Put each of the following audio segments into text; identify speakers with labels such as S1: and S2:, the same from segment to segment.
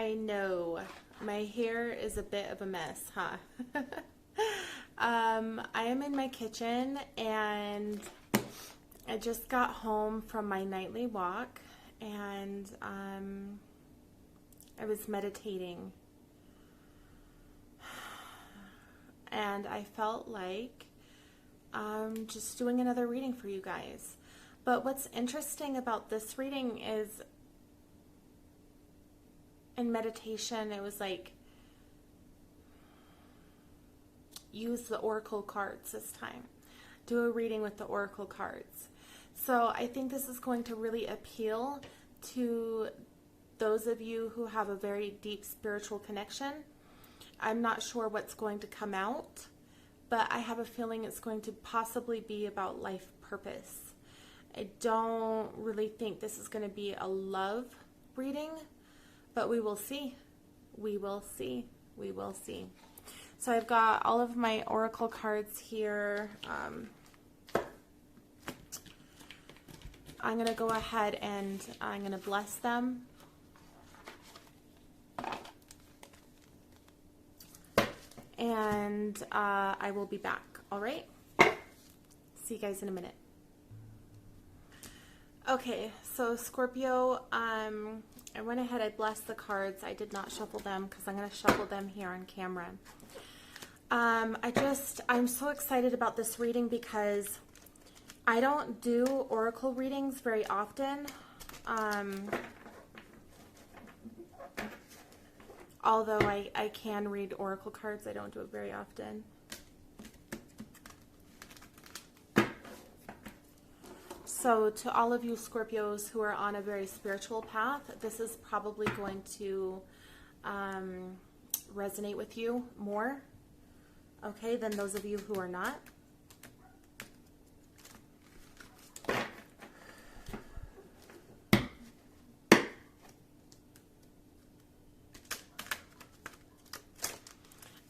S1: I know. My hair is a bit of a mess, huh? I am in my kitchen and I just got home from my nightly walk and I was meditating. And I felt like just doing another reading for you guys. But what's interesting about this reading is in meditation, it was like, use the oracle cards this time. Do a reading with the oracle cards. So I think this is going to really appeal to those of you who have a very deep spiritual connection. I'm not sure what's going to come out, but I have a feeling it's going to possibly be about life purpose. I don't really think this is going to be a love reading, but we will see. We will see. We will see. So I've got all of my oracle cards here. I'm going to go ahead and I'm going to bless them. And I will be back. All right? See you guys in a minute. Okay, so Scorpio, I went ahead, I blessed the cards. I did not shuffle them because I'm going to shuffle them here on camera. I'm so excited about this reading because I don't do oracle readings very often. Although I can read oracle cards, I don't do it very often. So to all of you Scorpios who are on a very spiritual path, this is probably going to resonate with you more, okay, than those of you who are not.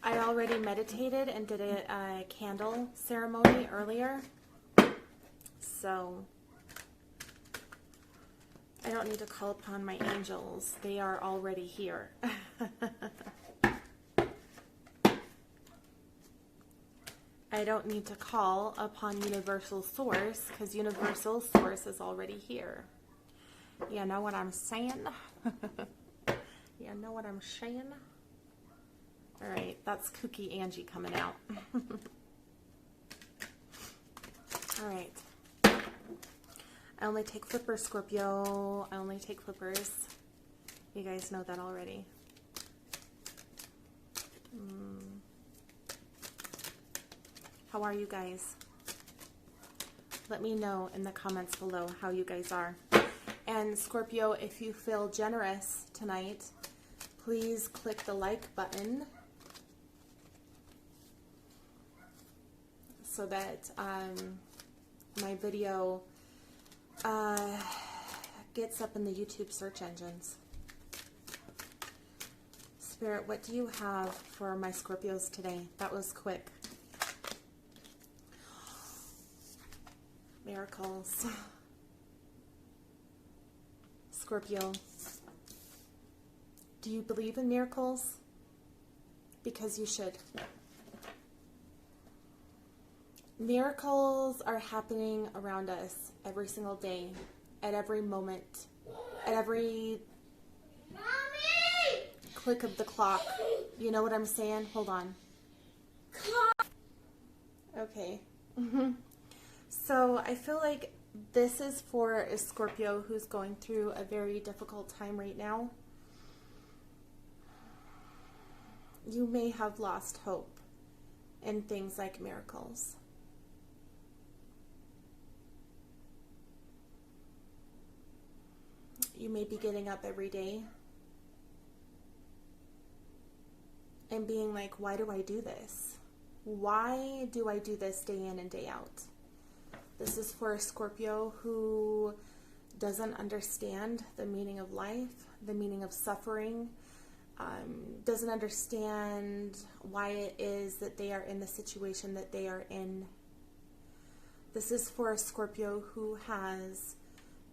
S1: I already meditated and did a candle ceremony earlier, so I don't need to call upon my angels. They are already here. I don't need to call upon Universal Source because Universal Source is already here. You know what I'm saying? You know what I'm saying? All right, that's Kooky Angie coming out. All right. I only take flippers, Scorpio. I only take flippers. You guys know that already. How are you guys? Let me know in the comments below how you guys are. And Scorpio, if you feel generous tonight, please click the like button so that my video gets up in the YouTube search engines. Spirit, what do you have for my Scorpios today? That was quick. Miracles. Scorpio, do you believe in miracles? Because you should. Miracles are happening around us every single day, at every moment, at every click of the clock. You know what I'm saying? Hold on. Okay. So I feel like this is for a Scorpio who's going through a very difficult time right now. You may have lost hope in things like miracles. You may be getting up every day and being like, why do I do this? Why do I do this day in and day out? This is for a Scorpio who doesn't understand the meaning of life, the meaning of suffering, doesn't understand why it is that they are in the situation that they are in. This is for a Scorpio who has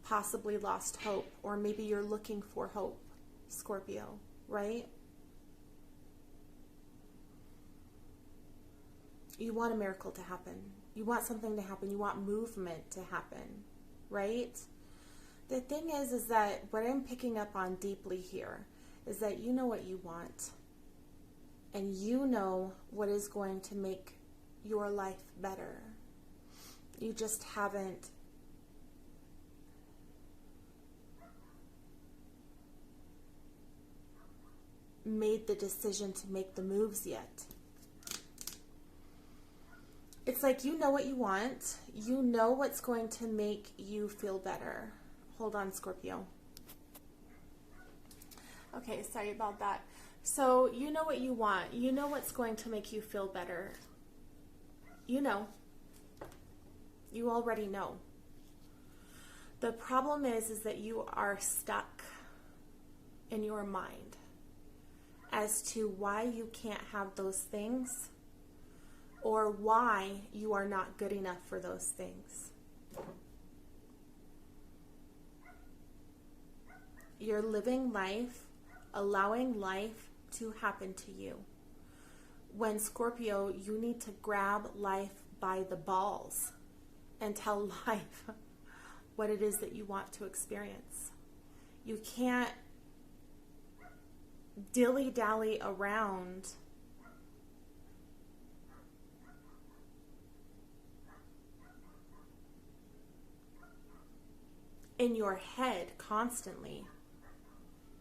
S1: possibly lost hope, or maybe you're looking for hope, Scorpio. right? You want a miracle to happen. You want something to happen. You want movement to happen, right? The thing is that what I'm picking up on deeply here is that you know what you want. And you know what is going to make your life better. You just haven't made the decision to make the moves yet. It's like you know what you want. You know what's going to make you feel better. Hold on, Scorpio. Okay, sorry about that. So you know what you want. You know what's going to make you feel better. You know. You already know. The problem is that you are stuck in your mind as to why you can't have those things or why you are not good enough for those things. You're living life, allowing life to happen to you. When Scorpio, you need to grab life by the balls and tell life what it is that you want to experience. You can't dilly-dally around in your head constantly.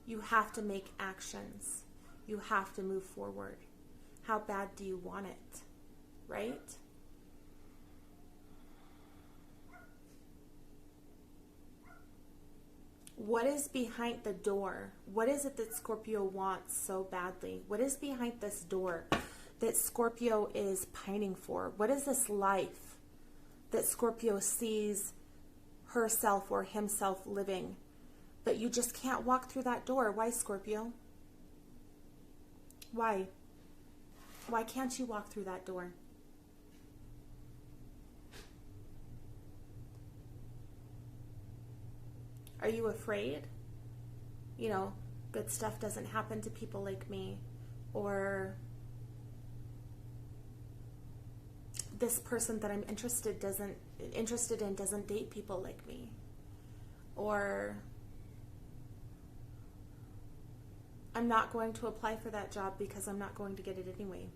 S1: You have to make actions. You have to move forward. How bad do you want it? Right? What is behind the door? What is it that Scorpio wants so badly? What is behind this door that Scorpio is pining for? What is this life that Scorpio sees herself or himself living, but you just can't walk through that door? Why, Scorpio? Why? Why can't you walk through that door? Are you afraid? You know, good stuff doesn't happen to people like me, or this person that I'm interested in doesn't date people like me, or I'm not going to apply for that job because I'm not going to get it anyway.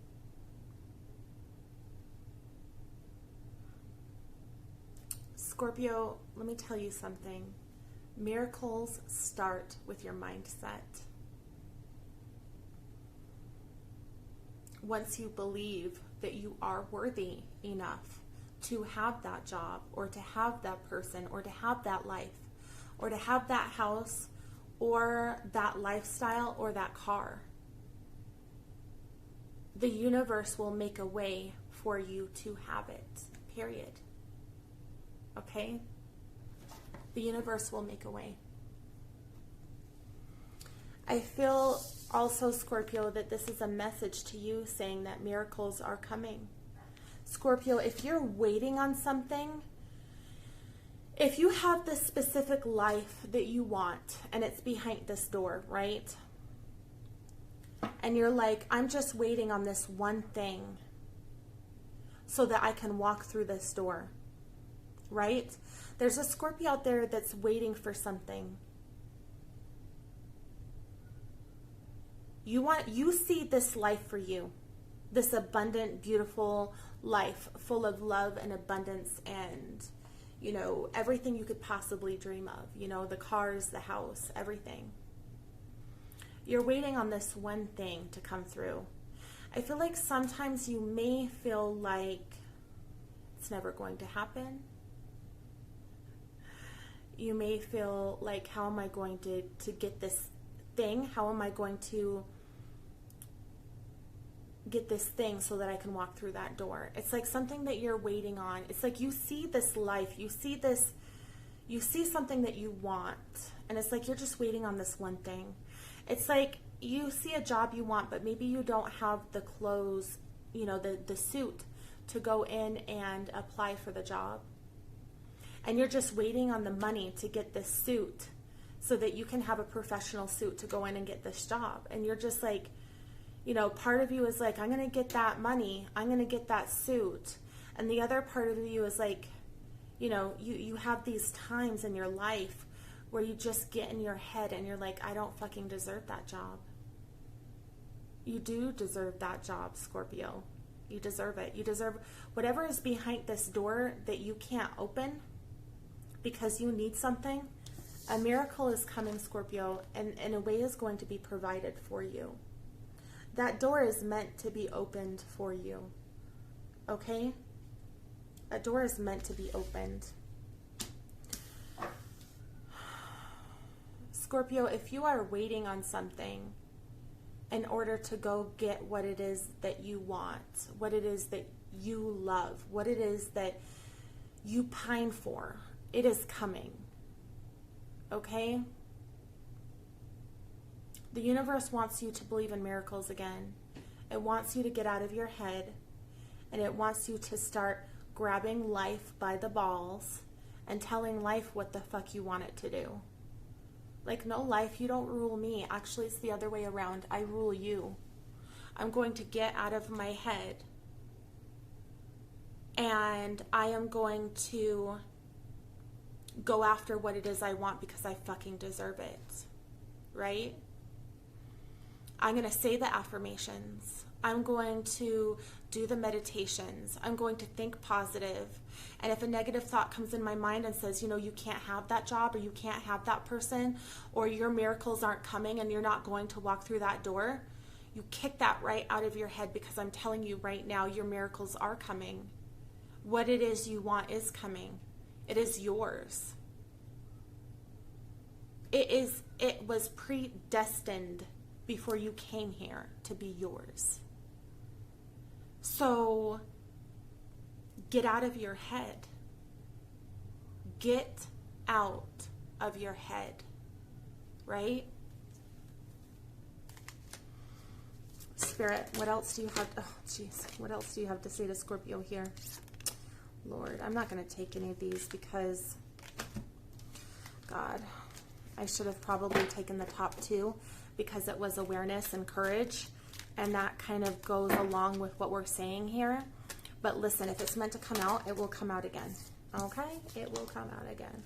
S1: Scorpio, let me tell you something. Miracles start with your mindset. Once you believe that you are worthy enough to have that job, or to have that person, or to have that life, or to have that house, or that lifestyle, or that car, the universe will make a way for you to have it, period. Okay? The universe will make a way. I feel also, Scorpio, that this is a message to you saying that miracles are coming. Scorpio, if you're waiting on something, if you have this specific life that you want and it's behind this door, right? And you're like, I'm just waiting on this one thing so that I can walk through this door, right? There's a Scorpio out there that's waiting for something. You see this life for you, this abundant, beautiful life full of love and abundance and, you know, everything you could possibly dream of, you know, the cars, the house, everything. You're waiting on this one thing to come through. I feel like sometimes you may feel like it's never going to happen. You may feel like, how am I going to get this thing? How am I going to get this thing so that I can walk through that door? It's like something that you're waiting on. It's like you see this life, you see something that you want, and it's like you're just waiting on this one thing. It's like you see a job you want, but maybe you don't have the clothes, you know, the suit to go in and apply for the job. And you're just waiting on the money to get this suit so that you can have a professional suit to go in and get this job. And you're just like, you know, part of you is like, I'm going to get that money. I'm going to get that suit. And the other part of you is like, you know, you have these times in your life where you just get in your head and you're like, I don't fucking deserve that job. You do deserve that job, Scorpio. You deserve it. You deserve whatever is behind this door that you can't open because you need something. A miracle is coming, Scorpio, and in a way is going to be provided for you. That door is meant to be opened for you. Okay? A door is meant to be opened. Scorpio, if you are waiting on something in order to go get what it is that you want, what it is that you love, what it is that you pine for, it is coming. Okay? The universe wants you to believe in miracles again. It wants you to get out of your head, and it wants you to start grabbing life by the balls and telling life what the fuck you want it to do. Like, no, life, you don't rule me. Actually, it's the other way around. I rule you. I'm going to get out of my head, and I am going to go after what it is I want because I fucking deserve it. Right? I'm going to say the affirmations. I'm going to do the meditations. I'm going to think positive. And if a negative thought comes in my mind and says, you know, you can't have that job, or you can't have that person, or your miracles aren't coming and you're not going to walk through that door, you kick that right out of your head, because I'm telling you right now, your miracles are coming. What it is you want is coming. It is yours. It was predestined before you came here to be yours. So get out of your head. Get out of your head. Right? Spirit, what else do you have? Oh, jeez. What else do you have to say to Scorpio here? Lord, I'm not going to take any of these because, God, I should have probably taken the top two because it was awareness and courage, and that kind of goes along with what we're saying here. But listen, if it's meant to come out, it will come out again. Okay? It will come out again.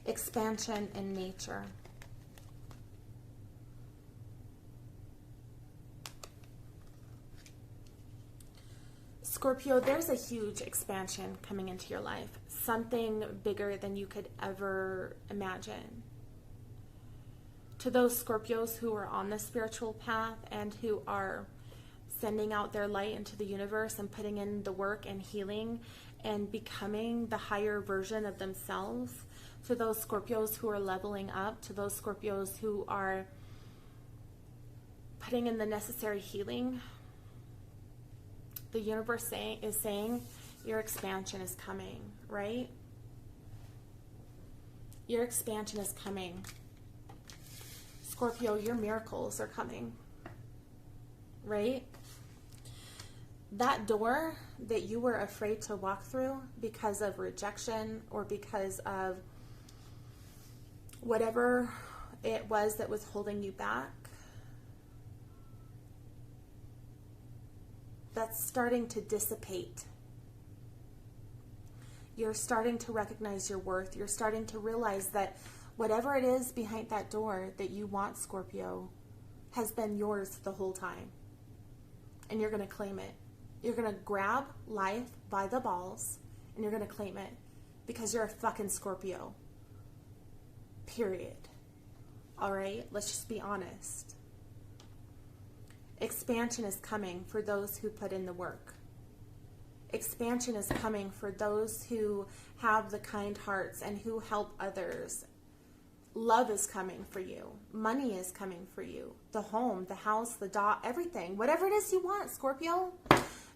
S1: Expansion in nature. Scorpio, there's a huge expansion coming into your life. Something bigger than you could ever imagine. To those Scorpios who are on the spiritual path and who are sending out their light into the universe and putting in the work and healing and becoming the higher version of themselves, to those Scorpios who are leveling up, to those Scorpios who are putting in the necessary healing, the universe is saying your expansion is coming, right? Your expansion is coming. Scorpio, your miracles are coming, right? That door that you were afraid to walk through because of rejection or because of whatever it was that was holding you back, that's starting to dissipate. You're starting to recognize your worth. You're starting to realize that whatever it is behind that door that you want, Scorpio, has been yours the whole time. And you're going to claim it. You're going to grab life by the balls and you're going to claim it because you're a fucking Scorpio. Period. All right? Let's just be honest. Expansion is coming for those who put in the work. Expansion is coming for those who have the kind hearts and who help others. Love is coming for you. Money is coming for you. The home, the house, the dog, everything. Whatever it is you want, Scorpio.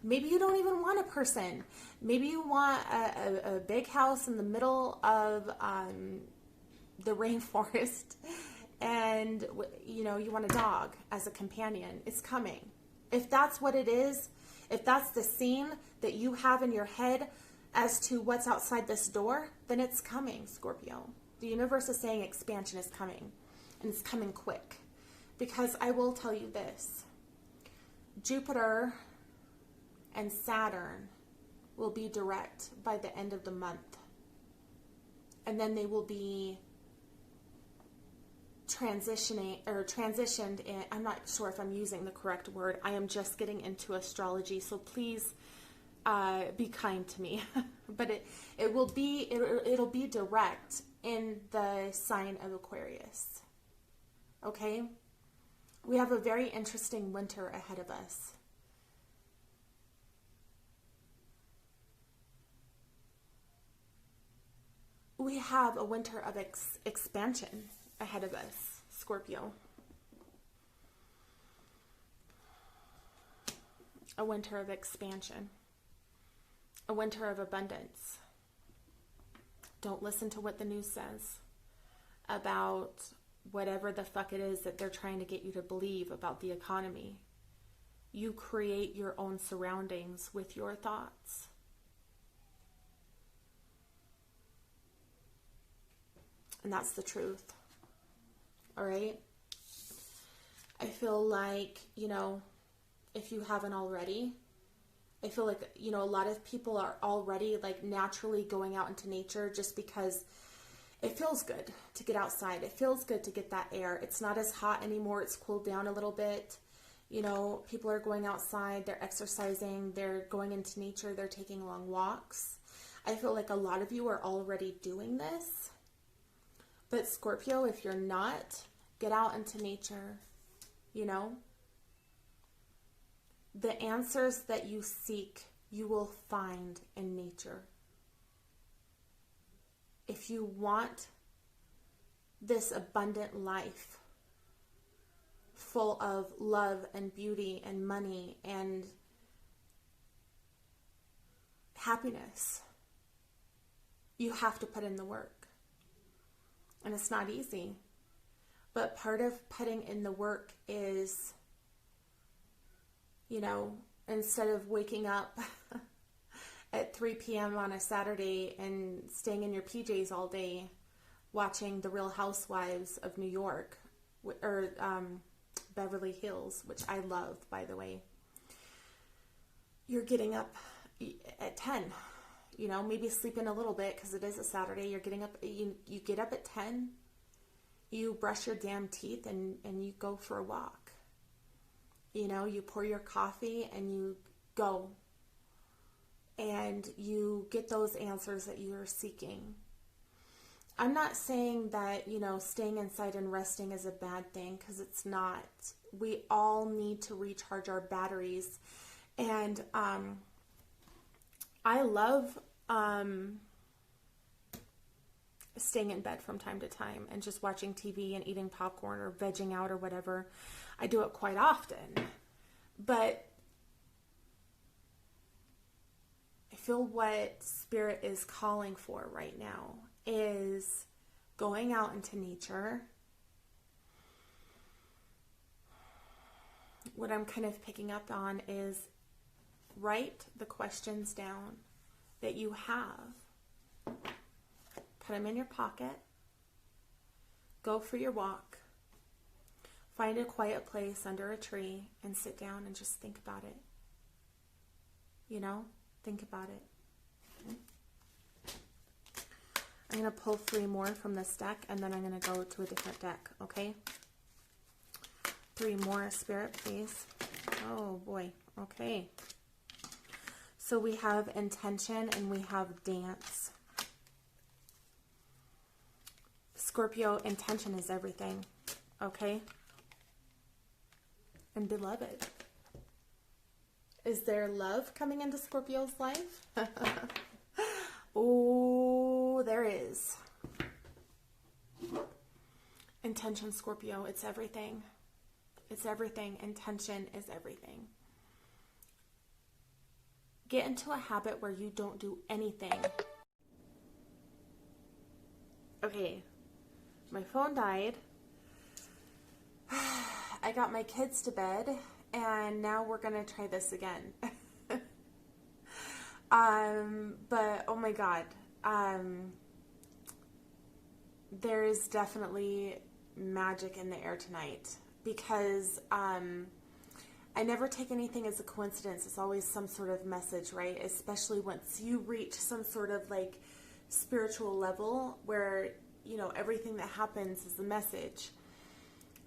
S1: Maybe you don't even want a person. Maybe you want a big house in the middle of the rainforest, and you know, you want a dog as a companion. It's coming. If that's what it is, if that's the scene that you have in your head as to what's outside this door, then it's coming, Scorpio. The universe is saying expansion is coming, and it's coming quick. Because I will tell you this, Jupiter and Saturn will be direct by the end of the month. And then they will be transitioned in. I'm not sure if I'm using the correct word. I am just getting into astrology, so please be kind to me. But it'll be direct in the sign of Aquarius. Okay? We have a very interesting winter ahead of us. We have a winter of expansion ahead of us, Scorpio. A winter of expansion. A winter of abundance. Don't listen to what the news says about whatever the fuck it is that they're trying to get you to believe about the economy. You create your own surroundings with your thoughts. And that's the truth. All right? I feel like, if you haven't already, I feel like, a lot of people are already like naturally going out into nature just because it feels good to get outside. It feels good to get that air. It's not as hot anymore. It's cooled down a little bit. People are going outside. They're exercising. They're going into nature. They're taking long walks. I feel like a lot of you are already doing this. But Scorpio, if you're not, get out into nature. The answers that you seek, you will find in nature. If you want this abundant life full of love and beauty and money and happiness, you have to put in the work. And it's not easy. But part of putting in the work is, instead of waking up at 3 p.m. on a Saturday and staying in your PJs all day watching The Real Housewives of New York or Beverly Hills, which I love, by the way. You're getting up at 10, maybe sleep in a little bit because it is a Saturday. You're getting up, you get up at 10, you brush your damn teeth and you go for a walk. You pour your coffee and you go. And you get those answers that you are seeking. I'm not saying that, staying inside and resting is a bad thing, because it's not. We all need to recharge our batteries. And I love staying in bed from time to time and just watching TV and eating popcorn or vegging out or whatever. I do it quite often. But I feel what Spirit is calling for right now is going out into nature. What I'm kind of picking up on is write the questions down that you have. Put them in your pocket. Go for your walk. Find a quiet place under a tree and sit down and just think about it. Think about it. I'm going to pull 3 more from this deck, and then I'm going to go to a different deck, okay? 3 more, Spirit, please. Oh, boy. Okay. So we have intention and we have dance. Scorpio, intention is everything, okay? And beloved. Is there love coming into Scorpio's life? Oh, there is. Intention, Scorpio, it's everything. It's everything. Intention is everything. Get into a habit where you don't do anything. Okay, my phone died. I got my kids to bed, and now we're gonna try this again. But oh my God, there is definitely magic in the air tonight, because I never take anything as a coincidence. It's always some sort of message, right? Especially once you reach some sort of like spiritual level where, you know, everything that happens is a message.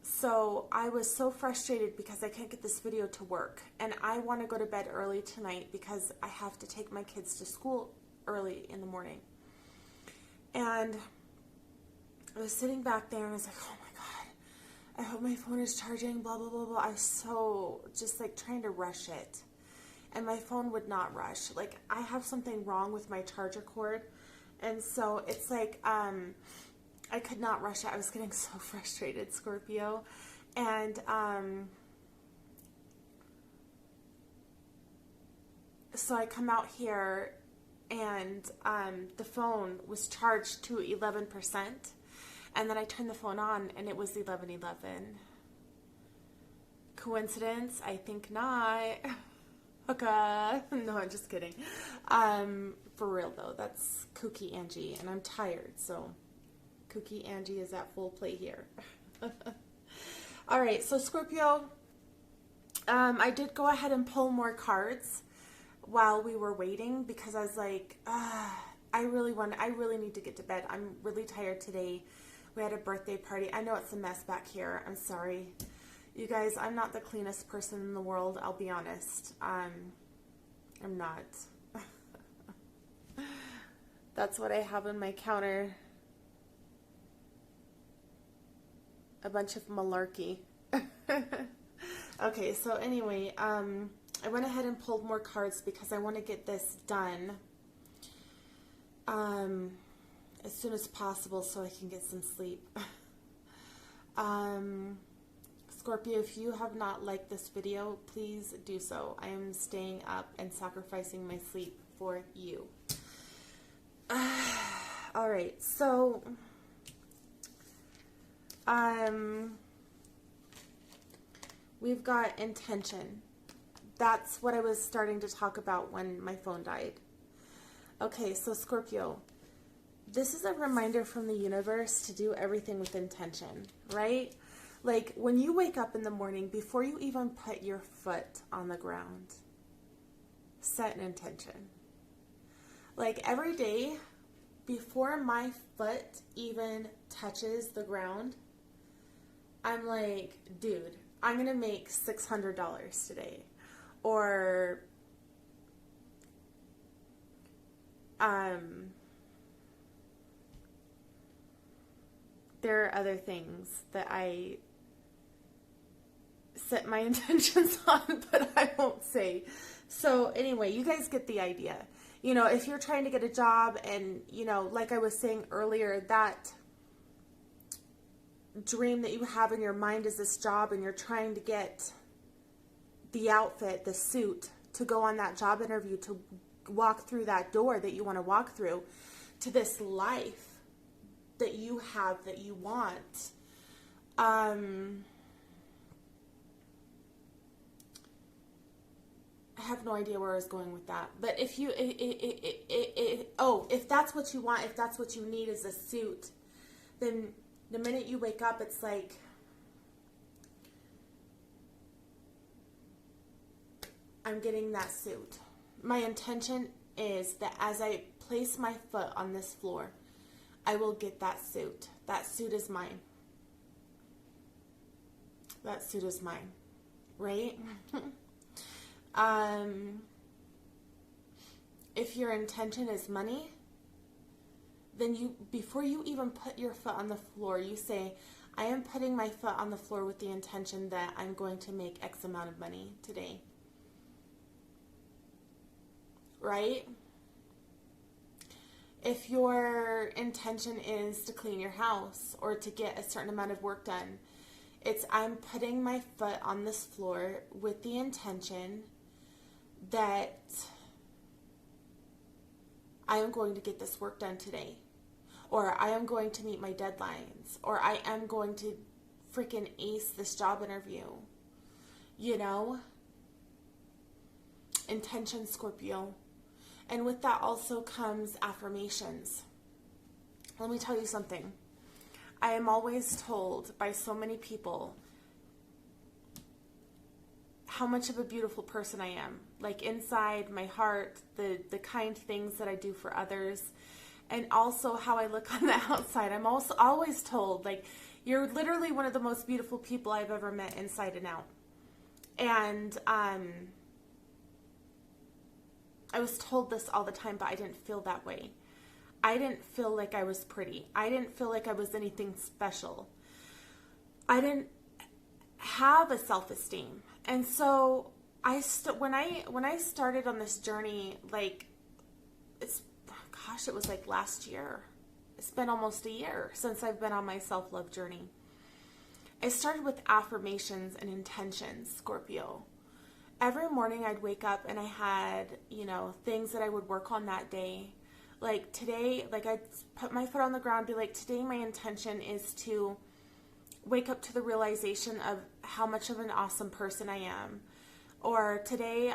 S1: So I was so frustrated because I can't get this video to work, and I want to go to bed early tonight because I have to take my kids to school early in the morning. And I was sitting back there and I was like, oh my God, I hope my phone is charging, blah, blah, blah, blah. I was so just like trying to rush it. And my phone would not rush. Like, I have something wrong with my charger cord. And so it's like, I could not rush it. I was getting so frustrated, Scorpio. And so I come out here, and the phone was charged to 11%. And then I turned the phone on, and it was 11:11. Coincidence? I think not. Okay. No, I'm just kidding. For real, though. That's Kooky Angie, and I'm tired, so Kooky Angie is at full play here. All right, so Scorpio, I did go ahead and pull more cards while we were waiting, because I was like, I really need to get to bed. I'm really tired today. We had a birthday party. I know it's a mess back here. I'm sorry. You guys, I'm not the cleanest person in the world, I'll be honest. I'm not. That's what I have on my counter. A bunch of malarkey. Okay, so anyway, I went ahead and pulled more cards because I want to get this done as soon as possible so I can get some sleep. Scorpio, if you have not liked this video, please do so. I am staying up and sacrificing my sleep for you. All right, so we've got intention. That's what I was starting to talk about when my phone died. Okay, so Scorpio, this is a reminder from the universe to do everything with intention, right? Like, when you wake up in the morning, before you even put your foot on the ground, set an intention. Like, every day, before my foot even touches the ground, I'm like, dude, I'm going to make $600 today. Or, there are other things that I set my intentions on, but I won't say. So anyway, you guys get the idea. You know, if you're trying to get a job and, you know, like I was saying earlier, that dream that you have in your mind is this job, and you're trying to get the outfit, the suit, to go on that job interview, to walk through that door that you want to walk through, to this life that you have, that you want. I have no idea where I was going with that. But if you, if that's what you want, if that's what you need is a suit, then the minute you wake up, it's like, I'm getting that suit. My intention is that as I place my foot on this floor, I will get that suit. That suit is mine. That suit is mine. Right? If your intention is money, then you, before you even put your foot on the floor, you say, I am putting my foot on the floor with the intention that I'm going to make X amount of money today. Right? If your intention is to clean your house or to get a certain amount of work done, it's, I'm putting my foot on this floor with the intention that I am going to get this work done today. Or I am going to meet my deadlines. Or I am going to freaking ace this job interview. You know? Intention, Scorpio. And with that also comes affirmations. Let me tell you something. I am always told by so many people how much of a beautiful person I am. Like inside my heart, the kind things that I do for others, and also how I look on the outside. I'm also always told, like, you're literally one of the most beautiful people I've ever met inside and out. And I was told this all the time, but I didn't feel that way. I didn't feel like I was pretty. I didn't feel like I was anything special. I didn't have a self-esteem. And so when I started on this journey, like, it was like last year. It's been almost a year since I've been on my self-love journey. I started with affirmations and intentions, Scorpio. Every morning I'd wake up and I had, things that I would work on that day. Like today, like I'd put my foot on the ground, be like, today my intention is to wake up to the realization of how much of an awesome person I am. Or today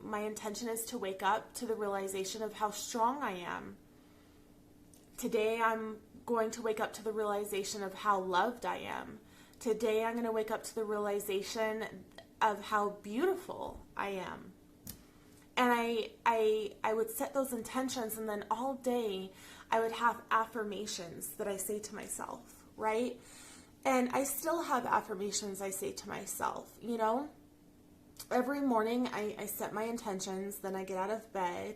S1: my intention is to wake up to the realization of how strong I am. Today I'm going to wake up to the realization of how loved I am. Today I'm going to wake up to the realization of how beautiful I am. And I would set those intentions, and then all day I would have affirmations that I say to myself, right? And I still have affirmations I say to myself, Every morning I set my intentions, then I get out of bed,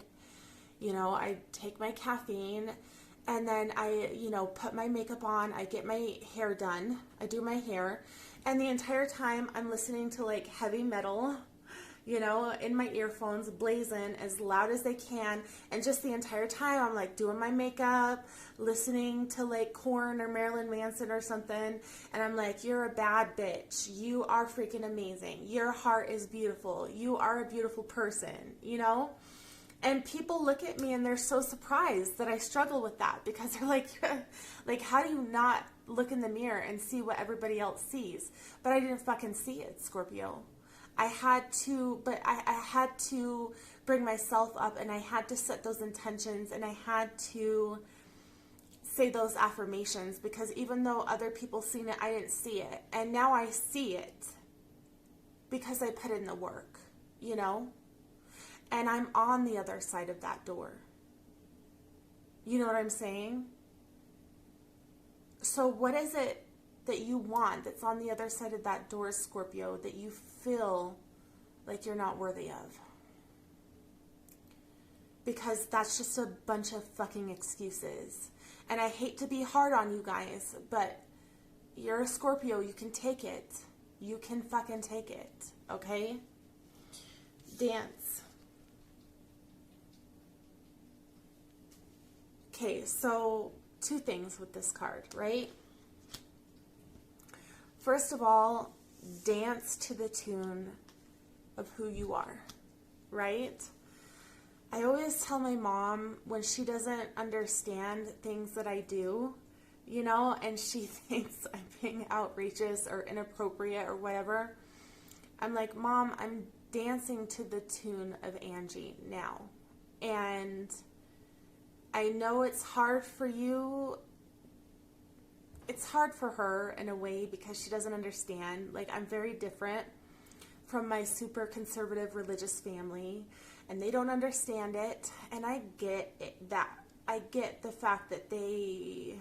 S1: I take my caffeine, and then I, put my makeup on, I get my hair done, I do my hair, and the entire time I'm listening to like heavy metal, in my earphones, blazing as loud as they can, and just the entire time I'm like doing my makeup, listening to like Korn or Marilyn Manson or something, and I'm like, you're a bad bitch, you are freaking amazing, your heart is beautiful, you are a beautiful person, And people look at me and they're so surprised that I struggle with that, because they're like, how do you not look in the mirror and see what everybody else sees? But I didn't fucking see it, Scorpio. I had to bring myself up, and I had to set those intentions, and I had to say those affirmations, because even though other people seen it, I didn't see it. And now I see it because I put in the work, And I'm on the other side of that door. You know what I'm saying? So what is it that you want that's on the other side of that door, Scorpio, that you feel like you're not worthy of? Because that's just a bunch of fucking excuses. And I hate to be hard on you guys, but you're a Scorpio. You can take it. You can fucking take it. Okay? Dance. Okay, so two things with this card, right? First of all, dance to the tune of who you are, right? I always tell my mom when she doesn't understand things that I do, and she thinks I'm being outrageous or inappropriate or whatever, I'm like, Mom, I'm dancing to the tune of Angie now. And I know it's hard for you. It's hard for her in a way because she doesn't understand. Like, I'm very different from my super conservative religious family, and they don't understand it. And I get that. I get the fact that they,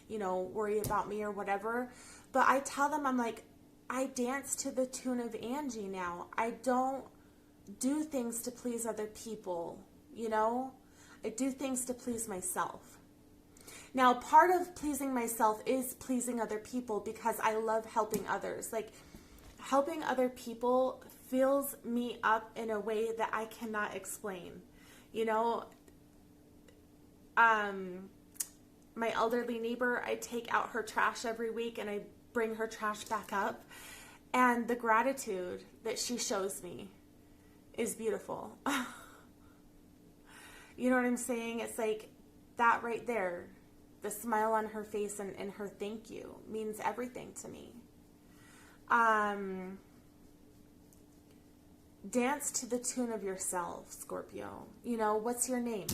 S1: worry about me or whatever. But I tell them, I'm like, I dance to the tune of Angie now. I don't do things to please other people, I do things to please myself. Now, part of pleasing myself is pleasing other people because I love helping others. Like, helping other people fills me up in a way that I cannot explain. My elderly neighbor, I take out her trash every week and I bring her trash back up. And the gratitude that she shows me is beautiful. You know what I'm saying? It's like that right there. The smile on her face and her thank you means everything to me. Dance to the tune of yourself, Scorpio. What's your name?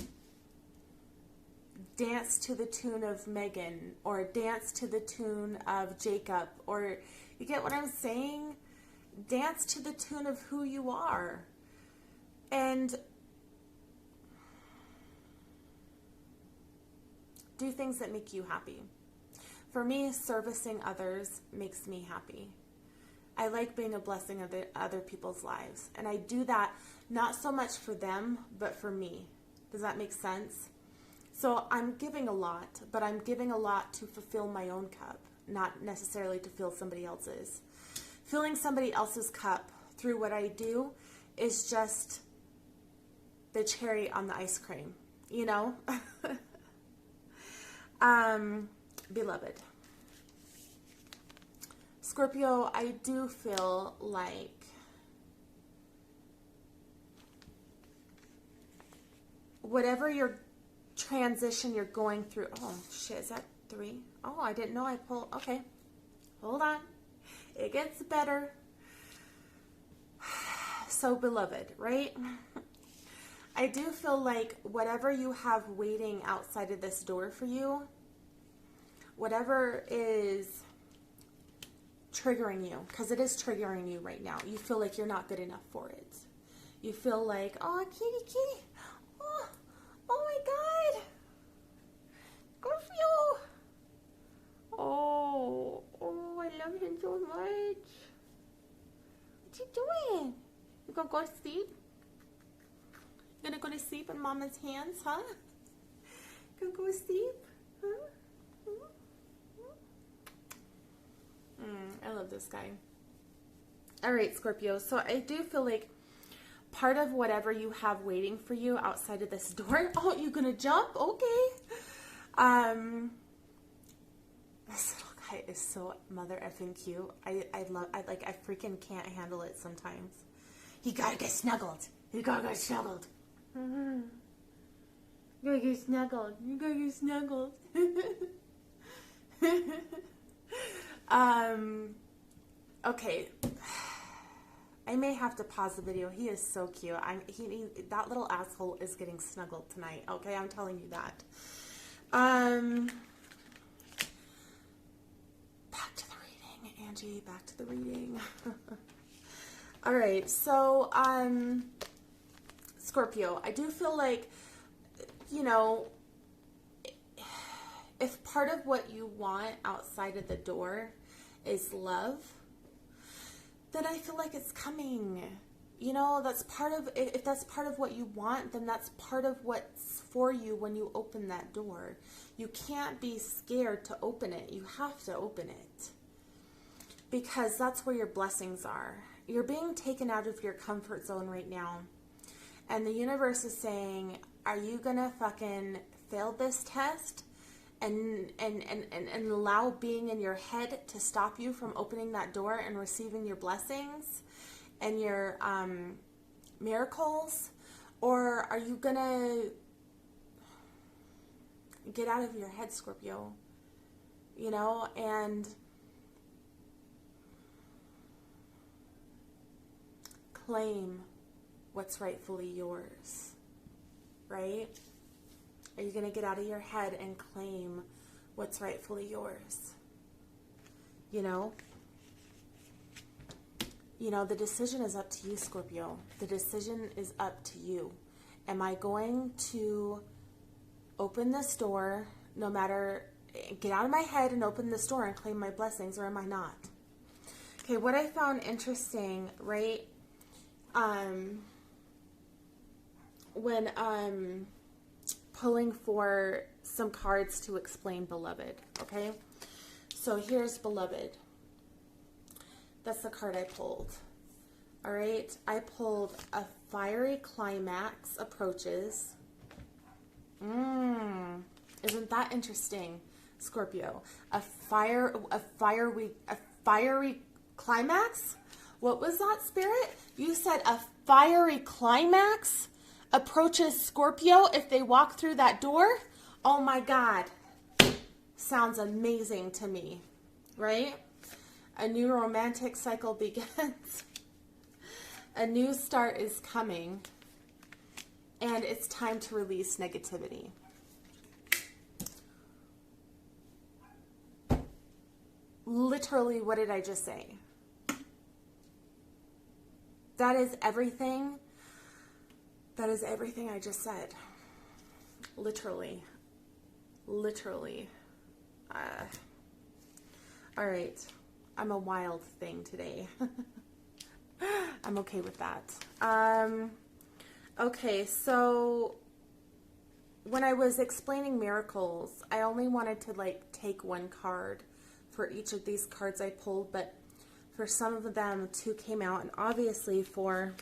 S1: dance to the tune of Megan, or dance to the tune of Jacob, or you get what I'm saying? Dance to the tune of who you are. And do things that make you happy. For me, servicing others makes me happy. I like being a blessing of other people's lives. And I do that not so much for them, but for me. Does that make sense? So I'm giving a lot, but I'm giving a lot to fulfill my own cup, not necessarily to fill somebody else's. Filling somebody else's cup through what I do is just the cherry on the ice cream, you know? Beloved. Scorpio, I do feel like whatever your transition you're going through. Oh, shit, is that 3? Oh, I didn't know I pulled. Okay, hold on. It gets better. So, beloved, right? I do feel like whatever you have waiting outside of this door for you, whatever is triggering you, because it is triggering you right now. You feel like you're not good enough for it. You feel like, oh, kitty. Oh my God. Scorpio. Oh, I love him so much. What you doing? You gonna go to sleep? You gonna go to sleep in Mama's hands, huh? Gonna go to sleep? Huh? I love this guy. All right, Scorpio. So I do feel like part of whatever you have waiting for you outside of this door. Oh, you gonna jump? Okay. This little guy is so mother effing cute. I freaking can't handle it sometimes. You gotta get snuggled. You gotta get snuggled. You gotta get snuggled. You gotta get snuggled. Okay. I may have to pause the video. He is so cute. That little asshole is getting snuggled tonight. Okay, I'm telling you that. Back to the reading, Angie. Back to the reading. All right. So, Scorpio, I do feel like, you know, if part of what you want outside of the door is love, then I feel like it's coming. You know, that's part of, if that's part of what you want, then that's part of what's for you when you open that door. You can't be scared to open it. You have to open it. Because that's where your blessings are. You're being taken out of your comfort zone right now. And the universe is saying, are you gonna fucking fail this test? And allow being in your head to stop you from opening that door and receiving your blessings and your miracles? Or are you gonna get out of your head, Scorpio? You know, and claim what's rightfully yours, right? Are you going to get out of your head and claim what's rightfully yours? You know? You know, the decision is up to you, Scorpio. The decision is up to you. Am I going to open this door, no matter, get out of my head and open this door and claim my blessings, or am I not? Okay, what I found interesting, right, when pulling for some cards to explain beloved, okay? So here's beloved. That's the card I pulled. All right, I pulled a fiery climax approaches. Isn't that interesting, Scorpio? A fiery climax? What was that, Spirit? You said a fiery climax approaches Scorpio if they walk through that door? Oh my God. Sounds amazing to me, right? A new romantic cycle begins. A new start is coming. And it's time to release negativity. literally, what did I just say? That is everything. That is everything I just said. Literally. Literally. All right. I'm a wild thing today. I'm okay with that. Okay, so when I was explaining miracles, I only wanted to like take one card for each of these cards I pulled, but for some of them, 2 came out, and obviously for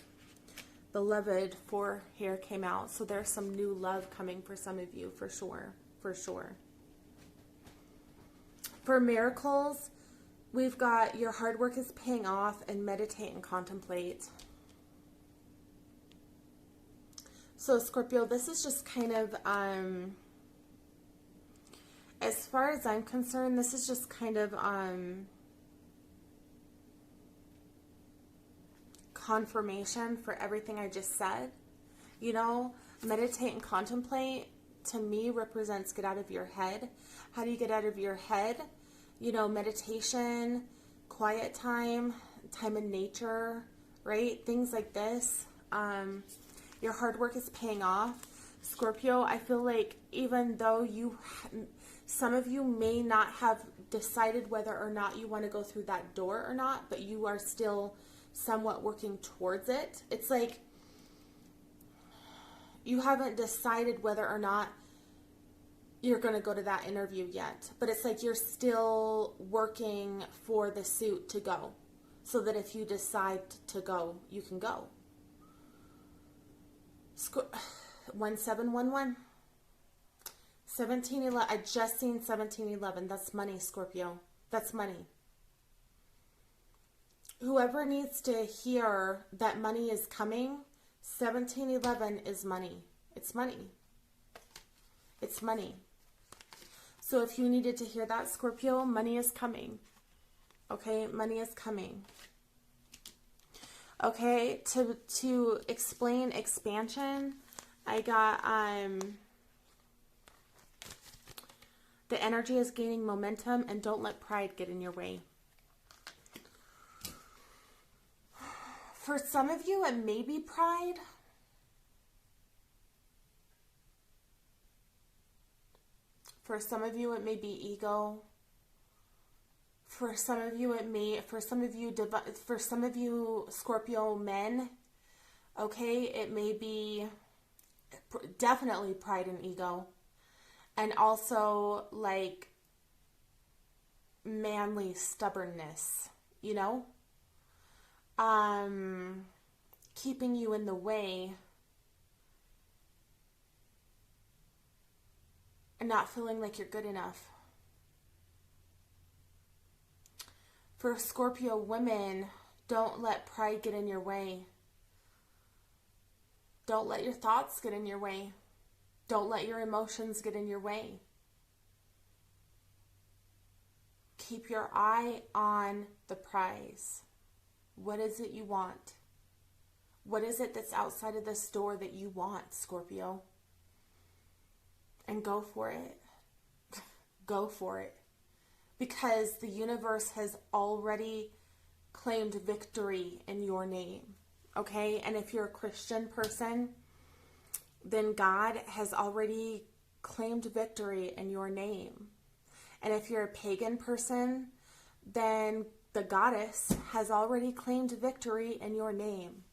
S1: Beloved, 4 here came out. So there's some new love coming for some of you, for sure, for sure. For miracles, we've got your hard work is paying off, and meditate and contemplate. So Scorpio, this is just kind of, as far as I'm concerned, this is just kind of confirmation for everything I just said. You know, meditate and contemplate, to me, represents get out of your head. How do you get out of your head? You know, meditation, quiet time, time in nature, right? Things like this. Your hard work is paying off. Scorpio, I feel like even though some of you may not have decided whether or not you want to go through that door or not, but you are still somewhat working towards it. It's like you haven't decided whether or not you're going to go to that interview yet, but it's like you're still working for the suit to go, so that if you decide to go, you can go. 1711 1711. I just seen 1711. That's money, Scorpio. That's money. Whoever needs to hear that money is coming, 1711 is money. It's money. It's money. So if you needed to hear that, Scorpio, money is coming. Okay, money is coming. Okay, to explain expansion, I got the energy is gaining momentum, and don't let pride get in your way. For some of you, it may be pride. For some of you, it may be ego. For some of you, for some of you Scorpio men, okay, it may be definitely pride and ego. And also like manly stubbornness, you know? Keeping you in the way and not feeling like you're good enough. For Scorpio women, don't let pride get in your way. Don't let your thoughts get in your way. Don't let your emotions get in your way. Keep your eye on the prize. What is it you want? What is it that's outside of this door that you want, Scorpio? And go for it. Go for it. Because the universe has already claimed victory in your name. Okay? And if you're a Christian person, then God has already claimed victory in your name. And if you're a pagan person, then the goddess has already claimed victory in your name.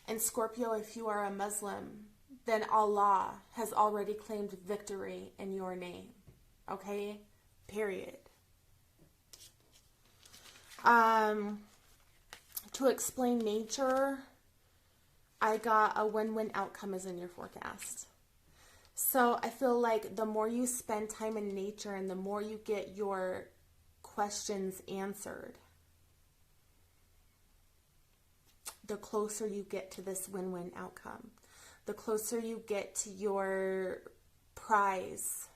S1: And Scorpio, if you are a Muslim, then Allah has already claimed victory in your name. Okay? Period. To explain nature, I got a win-win outcome is in your forecast. So I feel like the more you spend time in nature and the more you get your questions answered, the closer you get to this win-win outcome. The closer you get to your prize,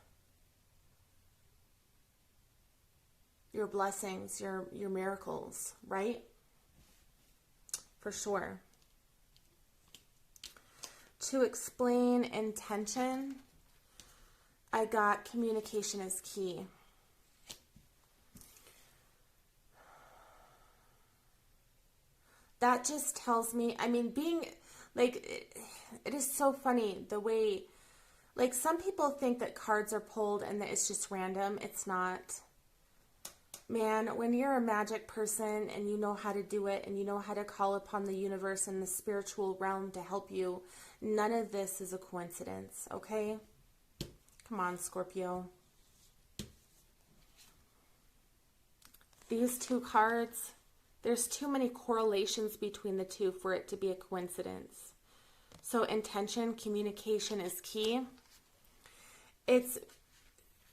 S1: your blessings, your miracles, right? For sure. To explain intention, I got communication is key. that just tells me, I mean, being like, it is so funny the way, like, some people think that cards are pulled and that it's just random. It's not. Man, when you're a magic person and you know how to do it and you know how to call upon the universe and the spiritual realm to help you, none of this is a coincidence, okay? Come on, Scorpio. These two cards, there's too many correlations between the two for it to be a coincidence. So intention, communication is key. It's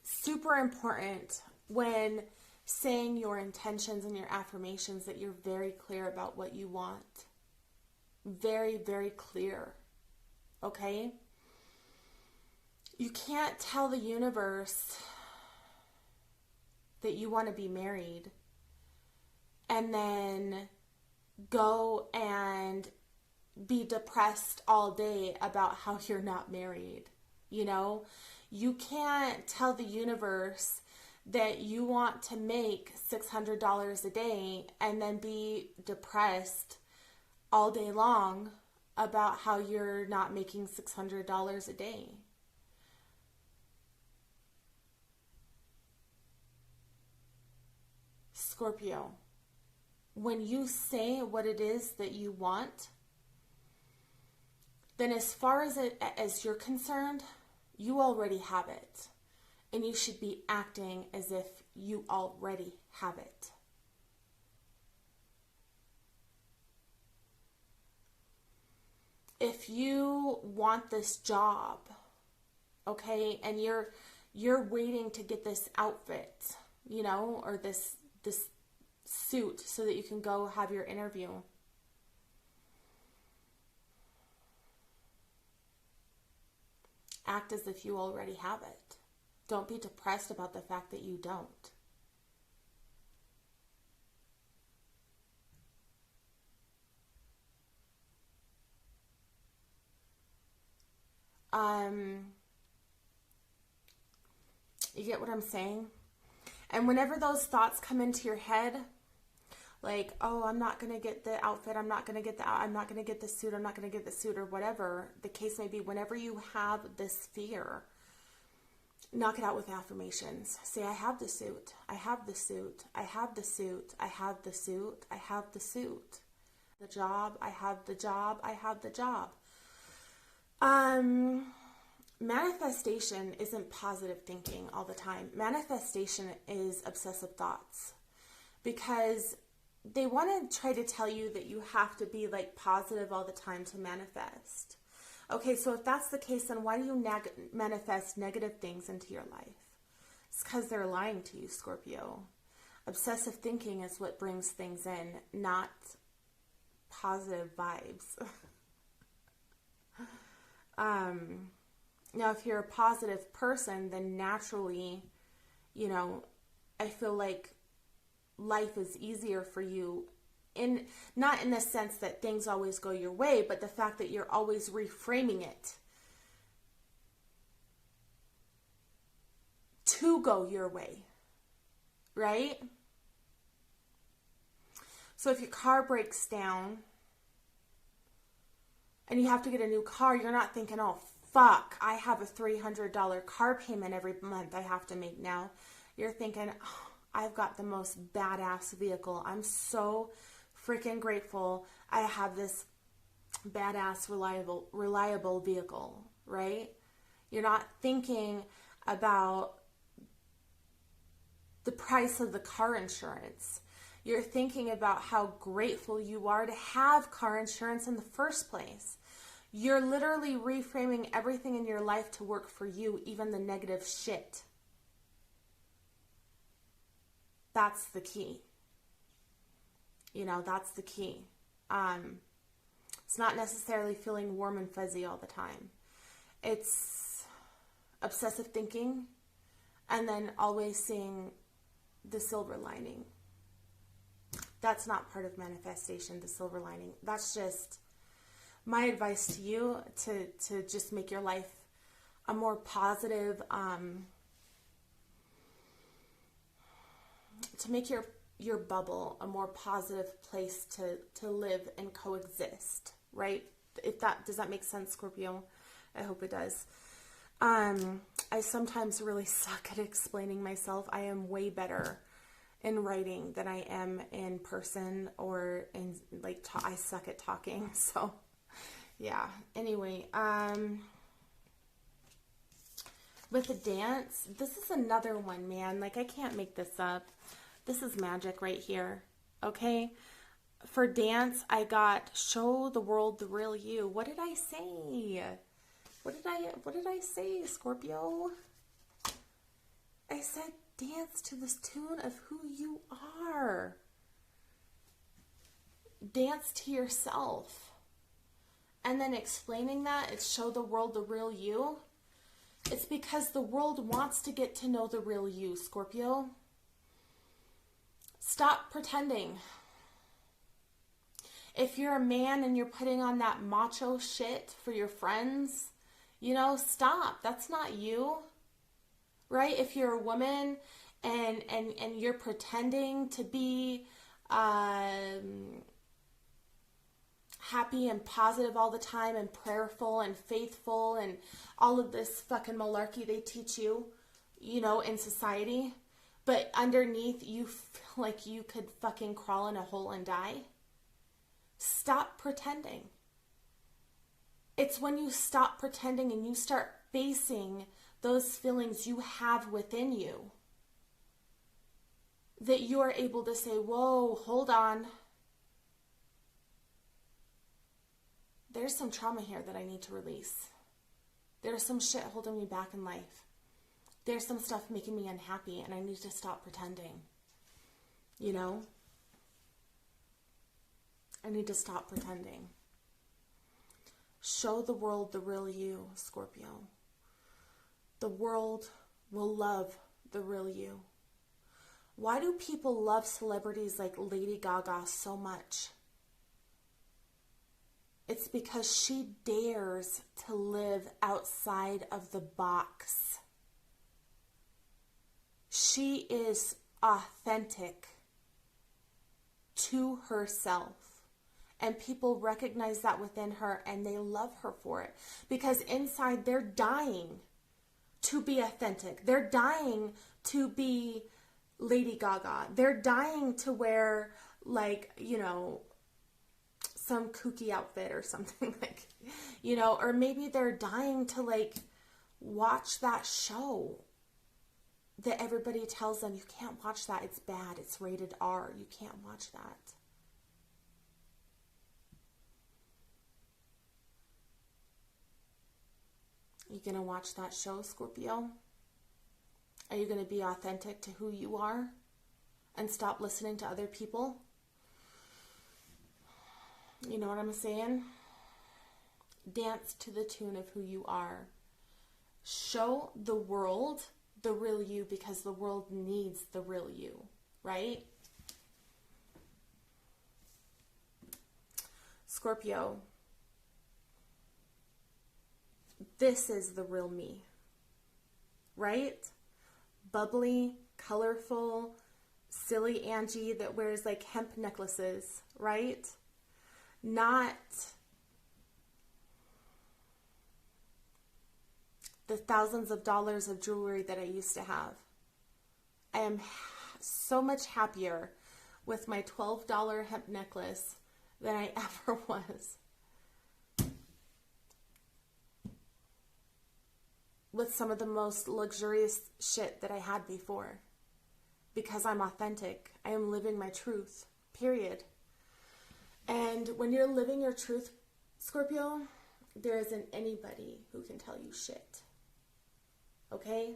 S1: super important when saying your intentions and your affirmations that you're very clear about what you want. Very, very clear. Okay? You can't tell the universe that you want to be married and then go and be depressed all day about how you're not married. You know? You can't tell the universe that you want to make $600 a day and then be depressed all day long about how you're not making $600 a day. Scorpio, when you say what it is that you want, then as far as you're concerned, you already have it. And you should be acting as if you already have it. If you want this job, okay, and you're waiting to get this outfit, you know, or this suit so that you can go have your interview. Act as if you already have it. Don't be depressed about the fact that you don't. You get what I'm saying? And whenever those thoughts come into your head, like, oh, I'm not going to get the outfit, I'm not going to get the suit, I'm not going to get the suit, or whatever the case may be, whenever you have this fear, knock it out with affirmations. Say, I have the suit, I have the suit, I have the suit, I have the suit, I have the suit. The job, I have the job, I have the job. Manifestation isn't positive thinking all the time. Manifestation is obsessive thoughts, because they want to try to tell you that you have to be like positive all the time to manifest. Okay, so if that's the case, then why do you manifest negative things into your life? It's because they're lying to you, Scorpio. Obsessive thinking is what brings things in, not positive vibes. Now, if you're a positive person, then naturally, you know, I feel like life is easier for you, not in the sense that things always go your way, but the fact that you're always reframing it to go your way, right? So if your car breaks down and you have to get a new car, you're not thinking, oh, fuck, I have a $300 car payment every month I have to make now. You're thinking, oh, I've got the most badass vehicle. I'm so freaking grateful I have this badass, reliable vehicle, right? You're not thinking about the price of the car insurance. You're thinking about how grateful you are to have car insurance in the first place. You're literally reframing everything in your life to work for you, even the negative shit. That's the key. You know, that's the key. It's not necessarily feeling warm and fuzzy all the time. It's obsessive thinking and then always seeing the silver lining. That's not part of manifestation, the silver lining. That's just my advice to you to just make your life a more positive, to make your your bubble a more positive place to live and coexist, right? If that, does that make sense, Scorpio? I hope it does. I sometimes really suck at explaining myself. I am way better in writing than I am in person or in like, I suck at talking. So yeah, anyway, with the dance, this is another one, man. Like, I can't make this up. This is magic right here. Okay. For dance, I got show the world the real you. What did I say? What did I say, Scorpio? I said dance to this tune of who you are. Dance to yourself. And then explaining that, it's show the world the real you. It's because the world wants to get to know the real you, Scorpio. Stop pretending. If you're a man and you're putting on that macho shit for your friends, you know, stop. That's not you, right? If you're a woman and you're pretending to be happy and positive all the time and prayerful and faithful and all of this fucking malarkey they teach you, you know, in society, but underneath you feel like you could fucking crawl in a hole and die. Stop pretending. It's when you stop pretending and you start facing those feelings you have within you that you are able to say, whoa, hold on. There's some trauma here that I need to release. There's some shit holding me back in life. There's some stuff making me unhappy and I need to stop pretending. You know? I need to stop pretending. Show the world the real you, Scorpio. The world will love the real you. Why do people love celebrities like Lady Gaga so much? It's because she dares to live outside of the box. She is authentic to herself. And people recognize that within her and they love her for it. Because inside they're dying to be authentic. They're dying to be Lady Gaga. They're dying to wear, like, you know, some kooky outfit or something, like, you know, or maybe they're dying to, like, watch that show that everybody tells them, you can't watch that, it's bad, it's rated R, you can't watch that. You gonna watch that show, Scorpio? Are you gonna be authentic to who you are and stop listening to other people? You know what I'm saying? Dance to the tune of who you are. Show the world the real you because the world needs the real you, right? Scorpio, this is the real me, right? Bubbly, colorful, silly Angie that wears like hemp necklaces, right? Not the thousands of dollars of jewelry that I used to have. I am so much happier with my $12 hemp necklace than I ever was with some of the most luxurious shit that I had before. Because I'm authentic. I am living my truth, period. And when you're living your truth, Scorpio, there isn't anybody who can tell you shit. Okay?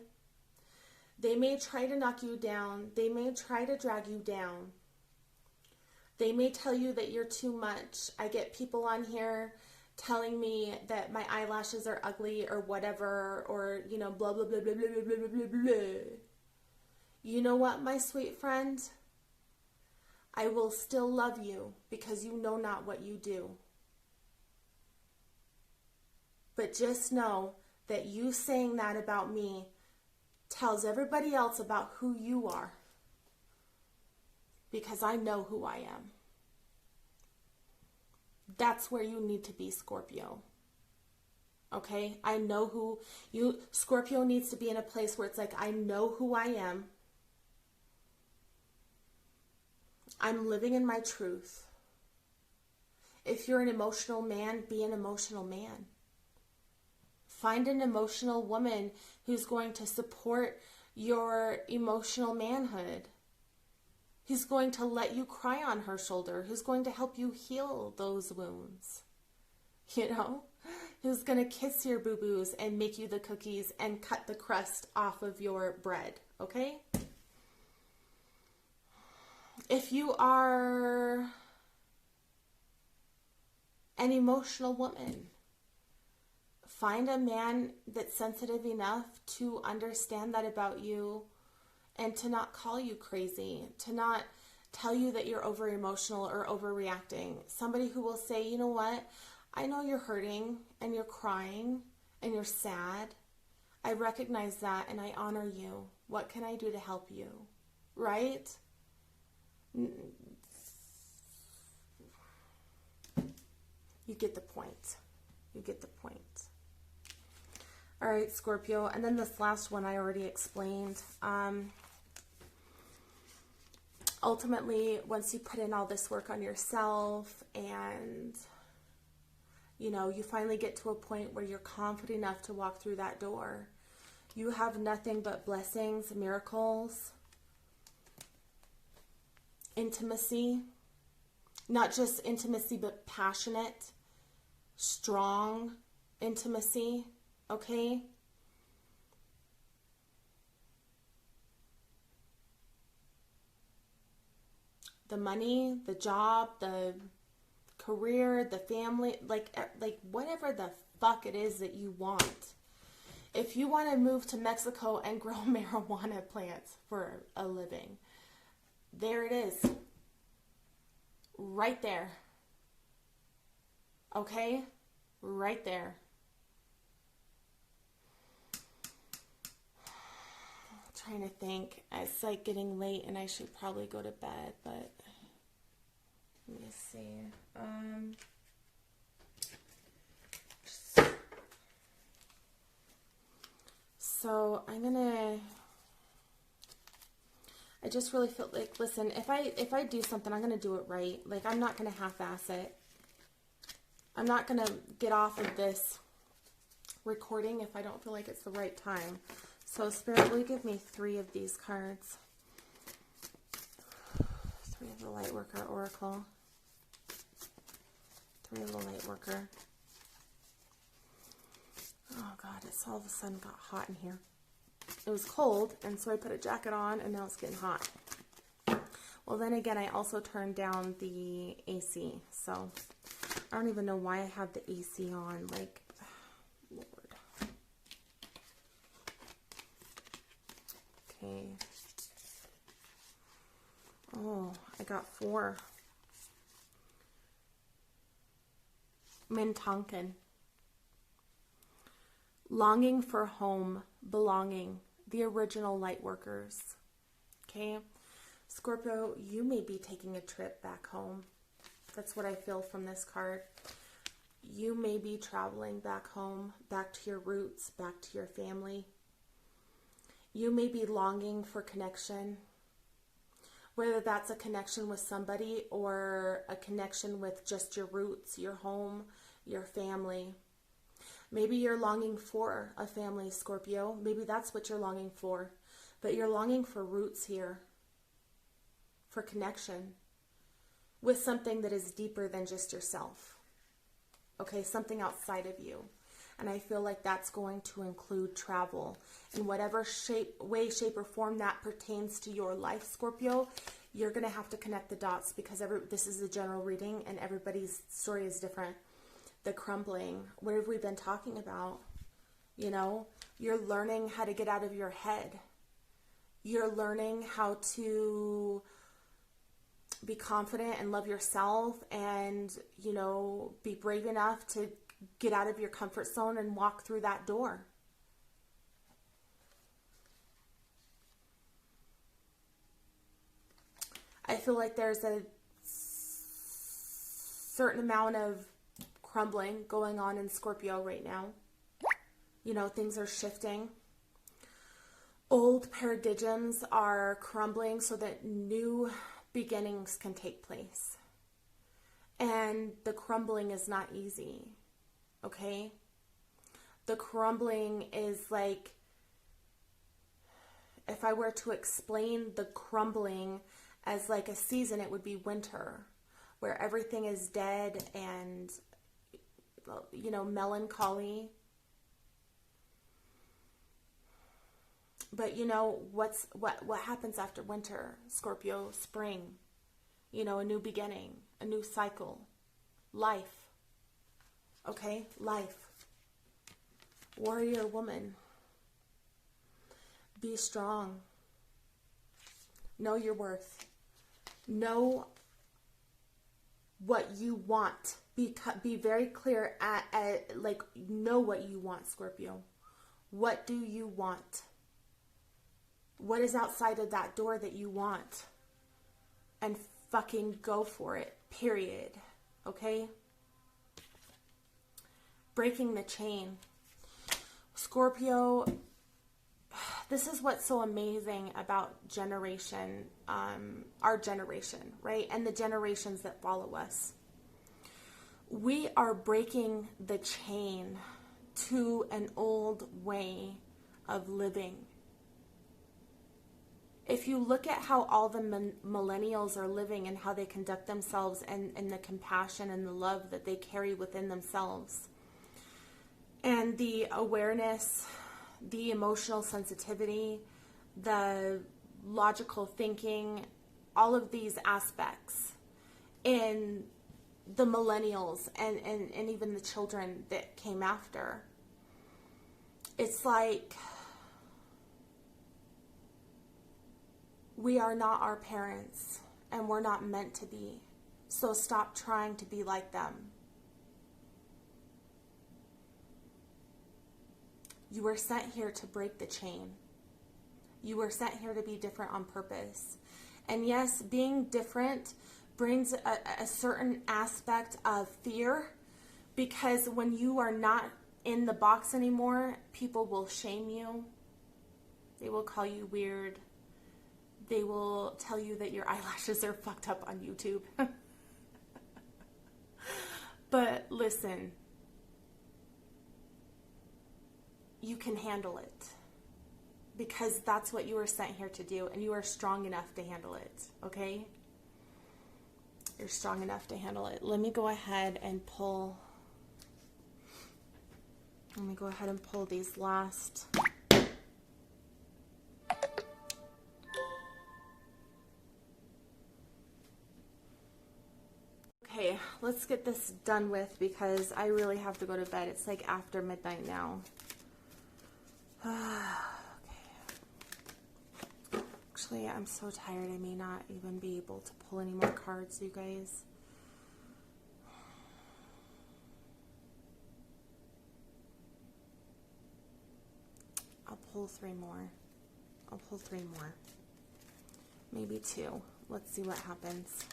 S1: They may try to knock you down. They may try to drag you down. They may tell you that you're too much. I get people on here telling me that my eyelashes are ugly or whatever, or, you know, blah, blah, blah, blah, blah, blah, blah, blah, blah. You know what, my sweet friend? I will still love you because you know not what you do. But just know that you saying that about me tells everybody else about who you are. because I know who I am. That's where you need to be, Scorpio. Okay? I know who you, Scorpio needs to be in a place where it's like, I know who I am. I'm living in my truth. If you're an emotional man, be an emotional man. Find an emotional woman who's going to support your emotional manhood. Who's going to let you cry on her shoulder. Who's going to help you heal those wounds. You know? Who's going to kiss your boo-boos and make you the cookies and cut the crust off of your bread. Okay? If you are an emotional woman, find a man that's sensitive enough to understand that about you and to not call you crazy, to not tell you that you're over emotional or overreacting. Somebody who will say, you know what, I know you're hurting and you're crying and you're sad. I recognize that and I honor you. What can I do to help you? Right? You get the point. You get the point. All right, Scorpio. And then this last one I already explained. Ultimately, once you put in all this work on yourself and, you know, you finally get to a point where you're confident enough to walk through that door, you have nothing but blessings, miracles, intimacy. Not just intimacy, but passionate, strong intimacy, okay? The money, the job, the career, the family, like whatever the fuck it is that you want. If you want to move to Mexico and grow marijuana plants for a living, there it is. Right there. Okay? Right there. I'm trying to think. It's like getting late and I should probably go to bed, but let me see. So I'm gonna, I just really feel like, listen, if I do something, I'm going to do it right. Like, I'm not going to half-ass it. I'm not going to get off of this recording if I don't feel like it's the right time. So, Spirit, will you give me 3 of these cards? 3 of the Lightworker Oracle. 3 of the Lightworker. Oh, God, it's all of a sudden got hot in here. It was cold, and so I put a jacket on, and now it's getting hot. Well, then again, I also turned down the AC, so I don't even know why I have the AC on. Like, Lord. Okay. Oh, I got 4. Mintonkin. Longing for home, belonging, the original light workers. Okay? Scorpio, you may be taking a trip back home. That's what I feel from this card. You may be traveling back home, back to your roots, back to your family. You may be longing for connection, whether that's a connection with somebody or a connection with just your roots, your home, your family. Maybe you're longing for a family, Scorpio. Maybe that's what you're longing for. But you're longing for roots here, for connection with something that is deeper than just yourself. Okay, something outside of you. And I feel like that's going to include travel in whatever way, shape, or form that pertains to your life, Scorpio. You're going to have to connect the dots because this is a general reading and everybody's story is different. The crumbling, what have we been talking about? You know, you're learning how to get out of your head. You're learning how to be confident and love yourself and, you know, be brave enough to get out of your comfort zone and walk through that door. I feel like there's a certain amount of crumbling going on in Scorpio right now. You know, things are shifting. Old paradigms are crumbling so that new beginnings can take place. And the crumbling is not easy, okay? The crumbling is like, if I were to explain the crumbling as like a season, it would be winter, where everything is dead and, you know, melancholy. But you know, what happens after winter? Scorpio, spring, you know, a new beginning, a new cycle, life, okay, life. Warrior woman, be strong, know your worth, know what you want, be very clear like, know what you want, Scorpio. What do you want? What is outside of that door that you want? And fucking go for it, period. Okay? Breaking the chain. Scorpio, this is what's so amazing about our generation, right? And the generations that follow us. We are breaking the chain to an old way of living. If you look at how all the millennials are living and how they conduct themselves, and the compassion and the love that they carry within themselves, and the awareness, the emotional sensitivity, the logical thinking, all of these aspects in the millennials and even the children that came after, it's like, we are not our parents, and we're not meant to be. So stop trying to be like them. You were sent here to break the chain. You were sent here to be different on purpose. And yes, being different brings a certain aspect of fear, because when you are not in the box anymore, people will shame you. They will call you weird. They will tell you that your eyelashes are fucked up on YouTube. But listen, you can handle it, because that's what you were sent here to do, and you are strong enough to handle it, okay? You're strong enough to handle it. Let me go ahead and pull these last... Okay, let's get this done with, because I really have to go to bed. It's like after midnight now. Okay. Actually, I'm so tired I may not even be able to pull any more cards, you guys. I'll pull 3 more. I'll pull 3 more. Maybe 2. Let's see what happens.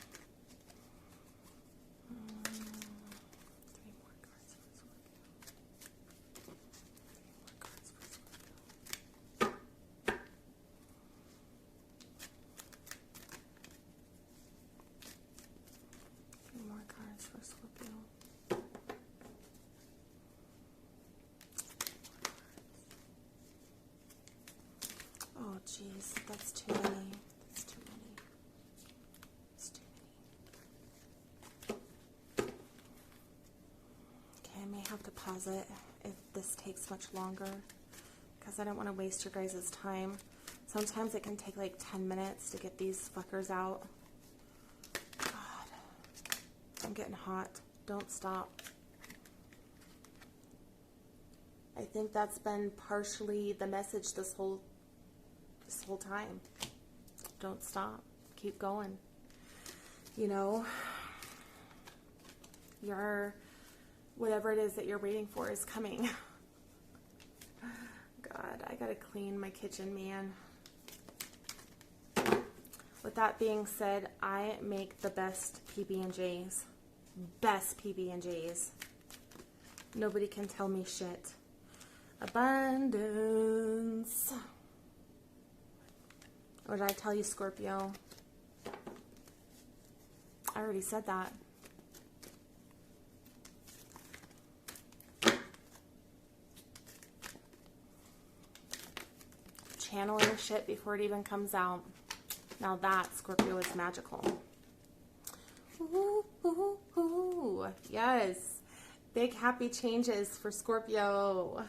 S1: 3 more cards for Scorpio. 3 more cards for Scorpio. 3 more cards for Scorpio. Oh, jeez, that's too many. That's too many. It's too many. Okay, I may have to pause it if this takes much longer, because I don't want to waste your guys' time. Sometimes it can take like 10 minutes to get these fuckers out. God, I'm getting hot. Don't stop. I think that's been partially the message this whole time. Don't stop. Keep going. You know, whatever it is that you're waiting for is coming. God, I gotta clean my kitchen, man. that being said, I make the best PB&Js. Best PB&Js. Nobody can tell me shit. Abundance. What did I tell you, Scorpio? I already said that. Channeling shit before it even comes out. Now that, Scorpio, is magical. Ooh, ooh, ooh. Yes. Big happy changes for Scorpio.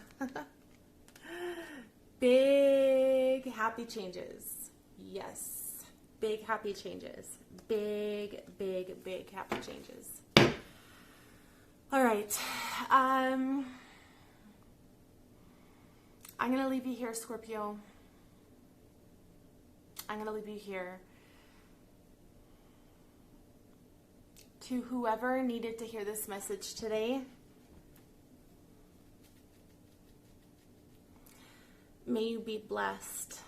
S1: Big happy changes. Yes. Big happy changes. Big, big, big happy changes. All right. I'm going to leave you here, Scorpio. I'm going to leave you here. To whoever needed to hear this message today, may you be blessed.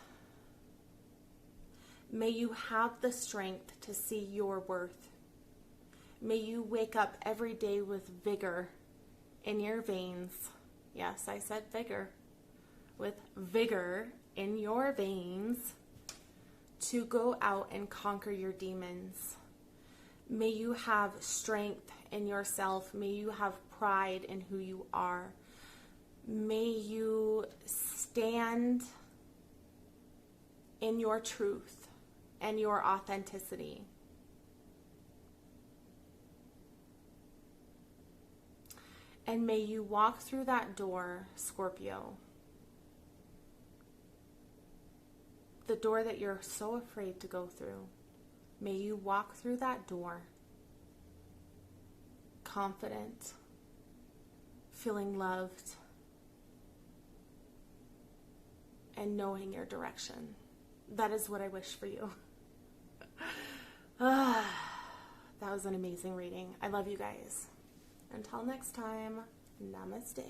S1: May you have the strength to see your worth. May you wake up every day with vigor in your veins. Yes, I said vigor. With vigor in your veins to go out and conquer your demons. May you have strength in yourself. May you have pride in who you are. May you stand in your truth and your authenticity. And may you walk through that door, Scorpio. The door that you're so afraid to go through. May you walk through that door confident, feeling loved, and knowing your direction. That is what I wish for you. That was an amazing reading. I love you guys. Until next time, namaste.